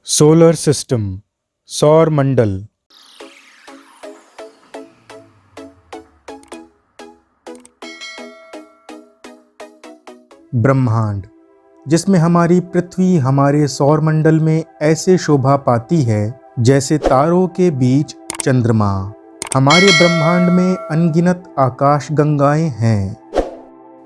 Solar system, सौर मंडल। ब्रह्मांड, जिसमें हमारी पृथ्वी हमारे सौर मंडल में ऐसे शोभा पाती है जैसे तारों के बीच चंद्रमा। हमारे ब्रह्मांड में अनगिनत आकाश गंगाएं हैं।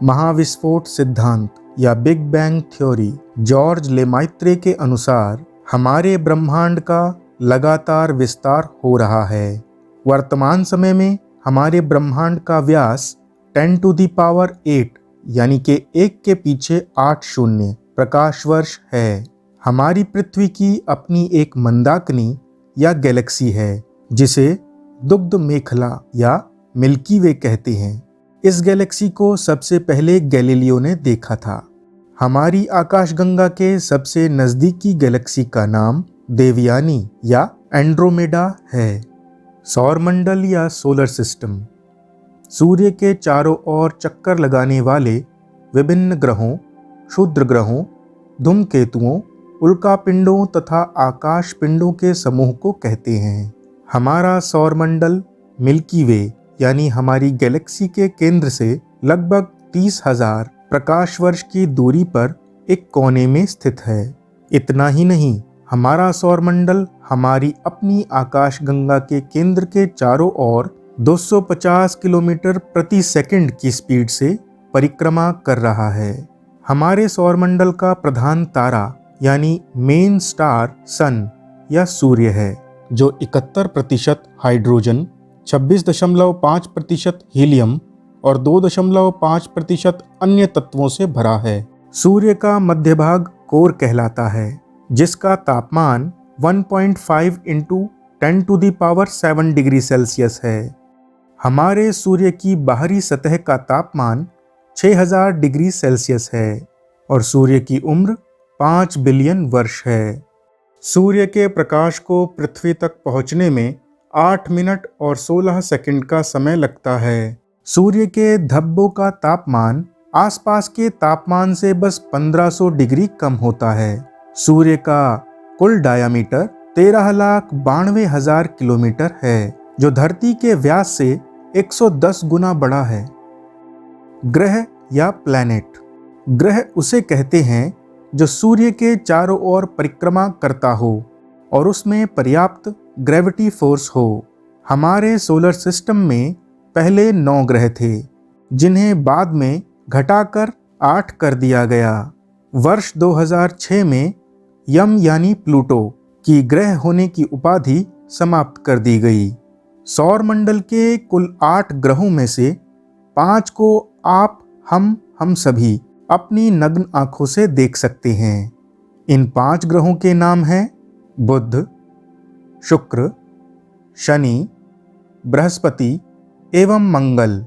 महाविस्फोट सिद्धांत या बिग बैंग थ्योरी जॉर्ज लेमाइत्रे के अनुसार हमारे ब्रह्मांड का लगातार विस्तार हो रहा है। वर्तमान समय में हमारे ब्रह्मांड का व्यास 10⁸ यानी कि 1 के पीछे 8 शून्य प्रकाश वर्ष है। हमारी पृथ्वी की अपनी एक मंदाकिनी या गैलेक्सी है जिसे दुग्ध मेखला या मिल्की वे कहते हैं। इस गैलेक्सी को सबसे पहले गैलीलियो ने देखा था। हमारी आकाशगंगा के सबसे नज़दीकी गैलेक्सी का नाम देवयानी या एंड्रोमेडा है। सौरमंडल या सोलर सिस्टम सूर्य के चारों ओर चक्कर लगाने वाले विभिन्न ग्रहों, क्षुद्र ग्रहों, धूमकेतुओं, उल्कापिंडों तथा आकाश पिंडों के समूह को कहते हैं। हमारा सौरमंडल मिल्की वे यानी हमारी गैलेक्सी के केंद्र से लगभग 30,000 प्रकाश वर्ष की दूरी पर एक कोने में स्थित है। इतना ही नहीं, हमारा सौरमंडल हमारी अपनी आकाशगंगा के केंद्र के चारों ओर 250 किलोमीटर प्रति सेकंड की स्पीड से परिक्रमा कर रहा है। हमारे सौरमंडल का प्रधान तारा यानी मेन स्टार सन या सूर्य है, जो 71% हाइड्रोजन, 26.5% हीलियम और 2.5% अन्य तत्वों से भरा है। सूर्य का मध्य भाग कोर कहलाता है, जिसका तापमान 1.5 × 10⁷ डिग्री सेल्सियस है। हमारे सूर्य की बाहरी सतह का तापमान 6000 डिग्री सेल्सियस है और सूर्य की उम्र 5 बिलियन वर्ष है। सूर्य के प्रकाश को पृथ्वी तक पहुंचने में 8 मिनट और 16 सेकंड का समय लगता है। सूर्य के धब्बों का तापमान आसपास के तापमान से बस 1500 डिग्री कम होता है। सूर्य का कुल डायामीटर 13,92,000 किलोमीटर है, जो धरती के व्यास से 110 गुना बड़ा है। ग्रह या प्लैनेट, ग्रह उसे कहते हैं जो सूर्य के चारों ओर परिक्रमा करता हो और उसमें पर्याप्त ग्रेविटी फोर्स हो। हमारे सोलर सिस्टम में पहले 9 ग्रह थे, जिन्हें बाद में घटाकर 8 कर दिया गया। वर्ष 2006 में यम यानी प्लूटो की ग्रह होने की उपाधि समाप्त कर दी गई। सौरमंडल के कुल 8 ग्रहों में से 5 को आप हम सभी अपनी नग्न आंखों से देख सकते हैं। इन 5 ग्रहों के नाम हैं बुध, शुक्र, शनि, बृहस्पति एवं मंगल।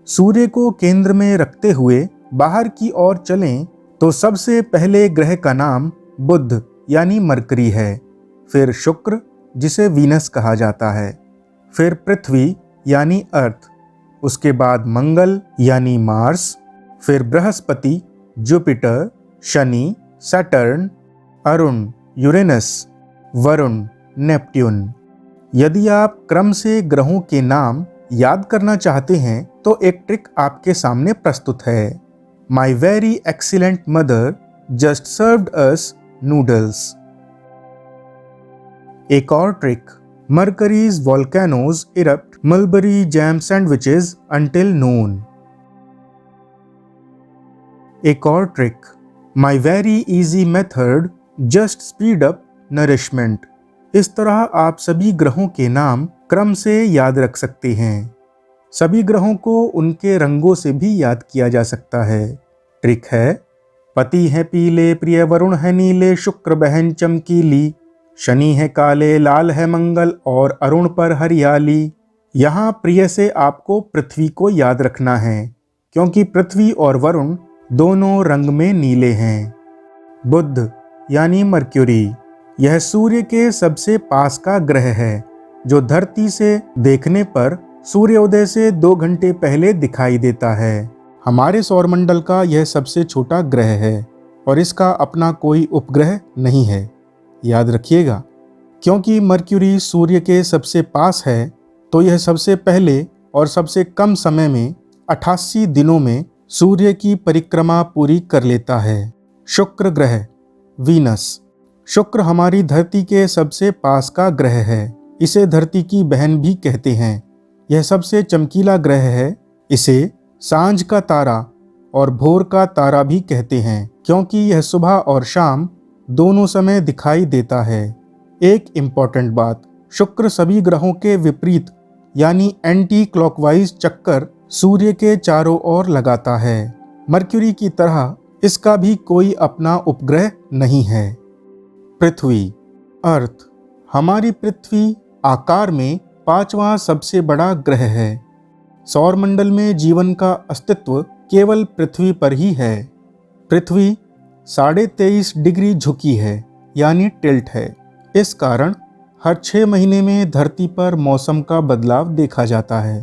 सूर्य को केंद्र में रखते हुए बाहर की ओर चलें तो सबसे पहले ग्रह का नाम बुध यानी मरकरी है, फिर शुक्र जिसे वीनस कहा जाता है, फिर पृथ्वी यानी अर्थ, उसके बाद मंगल यानी मार्स, फिर Brihaspati, Jupiter, Shani, Saturn, Arun, Uranus, Varun, Neptune. यदि आप क्रम से ग्रहों के नाम याद करना चाहते हैं तो एक ट्रिक आपके सामने प्रस्तुत है। My very excellent mother just served us noodles. एक और trick, Mercury's volcanoes erupt mulberry jam sandwiches until noon. एक और trick, my very easy method just speed up nourishment. इस तरह आप सभी ग्रहों के नाम क्रम से याद रख सकते हैं। सभी ग्रहों को उनके रंगों से भी याद किया जा सकता है। ट्रिक है, पति है पीले, प्रिय वरुण है नीले, शुक्र बहन चमकीली, शनि है काले, लाल है मंगल और अरुण पर हरियाली। यहाँ प्रिय से आपको पृथ्वी को याद रखना है, क्योंकि पृथ्वी और वरुण दोनों रंग में नीले हैं। बुध यानी मर्क्यूरी, यह सूर्य के सबसे पास का ग्रह है, जो धरती से देखने पर सूर्योदय से 2 घंटे पहले दिखाई देता है। हमारे सौरमंडल का यह सबसे छोटा ग्रह है और इसका अपना कोई उपग्रह नहीं है। याद रखिएगा। क्योंकि मर्क्यूरी सूर्य के सबसे पास है तो यह सबसे पहले और सबसे कम समय में 88 दिनों में सूर्य की परिक्रमा पूरी कर लेता है। शुक्र ग्रह वीनस। शुक्र हमारी धरती के सबसे पास का ग्रह है। इसे धरती की बहन भी कहते हैं। यह सबसे चमकीला ग्रह है। इसे सांझ का तारा और भोर का तारा भी कहते हैं, क्योंकि यह सुबह और शाम दोनों समय दिखाई देता है। एक इम्पॉर्टेंट बात, शुक्र सभी ग्रहों के विपरीत यानी एंटी क्लॉकवाइज चक्कर सूर्य के चारों ओर लगाता है। मर्क्यूरी की तरह इसका भी कोई अपना उपग्रह नहीं है। पृथ्वी अर्थ। हमारी पृथ्वी आकार में 5वां सबसे बड़ा ग्रह है। सौरमंडल में जीवन का अस्तित्व केवल पृथ्वी पर ही है। पृथ्वी 23.5 डिग्री झुकी है यानी टिल्ट है। इस कारण हर 6 महीने में धरती पर मौसम का बदलाव देखा जाता है।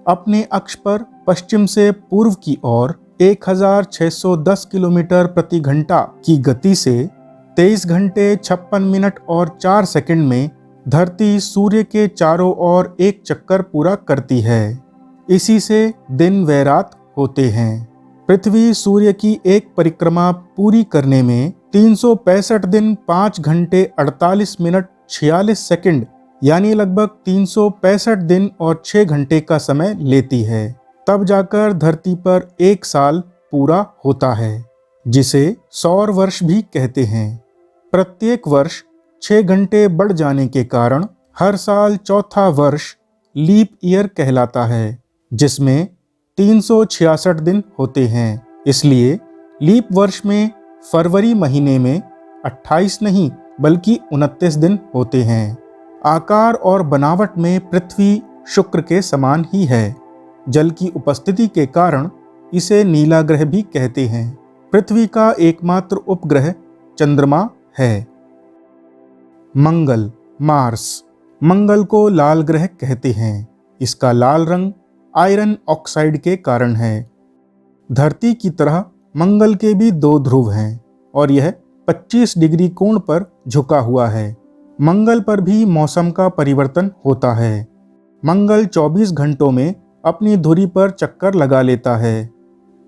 अपने अक्ष पर पश्चिम से पूर्व की ओर 1610 किलोमीटर प्रति घंटा की गति से 23 घंटे 56 मिनट और 4 सेकंड में धरती सूर्य के चारों ओर एक चक्कर पूरा करती है। इसी से दिन व रात होते हैं। पृथ्वी सूर्य की एक परिक्रमा पूरी करने में 365 दिन 5 घंटे 48 मिनट 46 सेकंड यानी लगभग 365 दिन और 6 घंटे का समय लेती है। तब जाकर धरती पर एक साल पूरा होता है, जिसे सौर वर्ष भी कहते हैं। प्रत्येक वर्ष 6 घंटे बढ़ जाने के कारण हर साल चौथा वर्ष लीप ईयर कहलाता है, जिसमें 366 दिन होते हैं। इसलिए लीप वर्ष में फरवरी महीने में 28 नहीं बल्कि 29 दिन होते हैं। आकार और बनावट में पृथ्वी शुक्र के समान ही है। जल की उपस्थिति के कारण इसे नीला ग्रह भी कहते हैं। पृथ्वी का एकमात्र उपग्रह चंद्रमा है। मंगल मार्स। मंगल को लाल ग्रह कहते हैं। इसका लाल रंग आयरन ऑक्साइड के कारण है। धरती की तरह मंगल के भी 2 ध्रुव हैं और यह 25 डिग्री कोण पर झुका हुआ है। मंगल पर भी मौसम का परिवर्तन होता है। मंगल 24 घंटों में अपनी धुरी पर चक्कर लगा लेता है।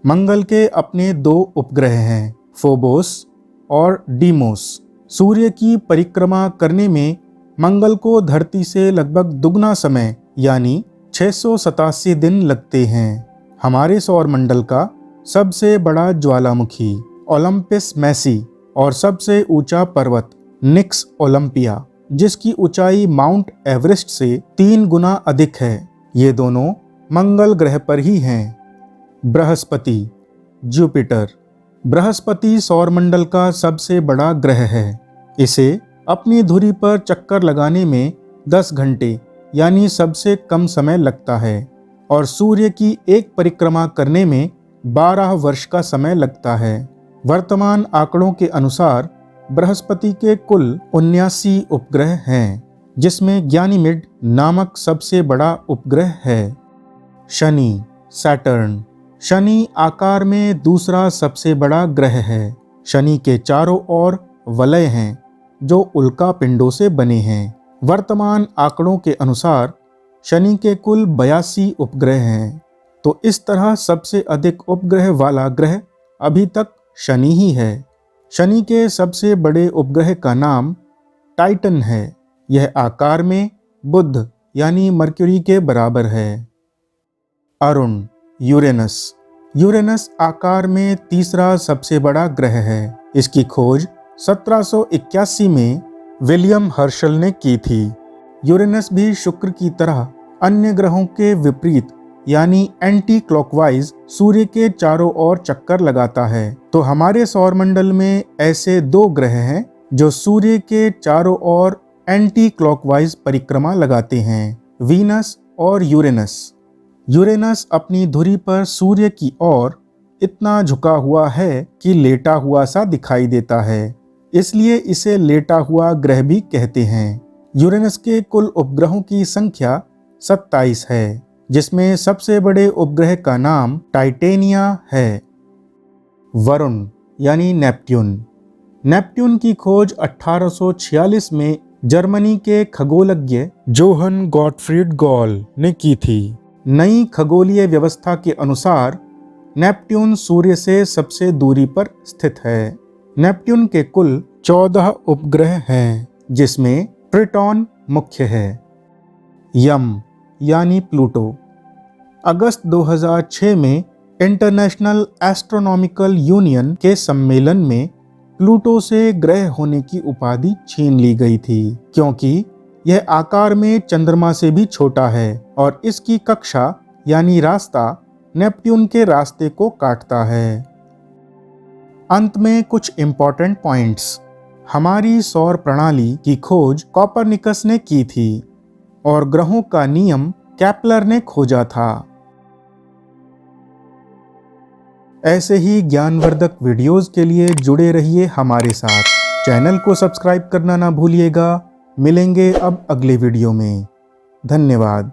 मंगल के अपने 2 उपग्रह हैं, फोबोस और डीमोस। सूर्य की परिक्रमा करने में मंगल को धरती से लगभग दुगना समय यानी 687 दिन लगते हैं। हमारे सौरमंडल का सबसे बड़ा ज्वालामुखी ओलंपस मैसी और सबसे ऊंचा पर्वत निक्स ओलंपिया, जिसकी ऊंचाई माउंट एवरेस्ट से 3 गुना अधिक है, ये दोनों मंगल ग्रह पर ही हैं। बृहस्पति जुपिटर। बृहस्पति सौरमंडल का सबसे बड़ा ग्रह है। इसे अपनी धुरी पर चक्कर लगाने में 10 घंटे यानी सबसे कम समय लगता है और सूर्य की एक परिक्रमा करने में 12 वर्ष का समय लगता है। वर्तमान आंकड़ों के अनुसार बृहस्पति के कुल 79 उपग्रह हैं, जिसमें ग्यानीमिड नामक सबसे बड़ा उपग्रह है। शनि सैटर्न। शनि आकार में दूसरा सबसे बड़ा ग्रह है। शनि के चारों ओर वलय हैं जो उल्का पिंडों से बने हैं। वर्तमान आंकड़ों के अनुसार शनि के कुल 82 उपग्रह हैं, तो इस तरह सबसे अधिक उपग्रह वाला ग्रह अभी तक शनि ही है। शनि के सबसे बड़े उपग्रह का नाम टाइटन है। यह आकार में बुध यानी मर्क्यूरी के बराबर है। अरुण यूरेनस। यूरेनस आकार में तीसरा सबसे बड़ा ग्रह है। इसकी खोज 1781 में विलियम हर्शल ने की थी। यूरेनस भी शुक्र की तरह अन्य ग्रहों के विपरीत यानी एंटी क्लॉकवाइज सूर्य के चारों ओर चक्कर लगाता है। तो हमारे सौरमंडल में ऐसे 2 ग्रह हैं जो सूर्य के चारों ओर एंटी क्लॉकवाइज परिक्रमा लगाते हैं, वीनस और यूरेनस। यूरेनस अपनी धुरी पर सूर्य की ओर इतना झुका हुआ है कि लेटा हुआ सा दिखाई देता है, इसलिए इसे लेटा हुआ ग्रह भी कहते हैं। यूरेनस के कुल उपग्रहों की संख्या 27 है, जिसमें सबसे बड़े उपग्रह का नाम टाइटेनिया है। वरुण यानी नेपट्यून। नेपट्टून की खोज 1846 में जर्मनी के खगोलज्ञ जोहन गॉटफ्रीड गॉल ने की थी। नई खगोलीय व्यवस्था के अनुसार नेपट्टून सूर्य से सबसे दूरी पर स्थित है। नेपट्टून के कुल 14 उपग्रह हैं, जिसमें ट्रिटॉन मुख्य है। यम यानी प्लूटो। अगस्त 2006 में इंटरनेशनल एस्ट्रोनॉमिकल यूनियन के सम्मेलन में प्लूटो से ग्रह होने की उपाधि छीन ली गई थी, क्योंकि यह आकार में चंद्रमा से भी छोटा है और इसकी कक्षा यानी रास्ता नेपट्टून के रास्ते को काटता है। अंत में कुछ इंपॉर्टेंट पॉइंट्स। हमारी सौर प्रणाली की खोज कोपरनिकस ने की थी और ग्रहों का नियम केपलर ने खोजा था। ऐसे ही ज्ञानवर्धक वीडियोस के लिए जुड़े रहिए हमारे साथ। चैनल को सब्सक्राइब करना ना भूलिएगा। मिलेंगे अब अगले वीडियो में। धन्यवाद।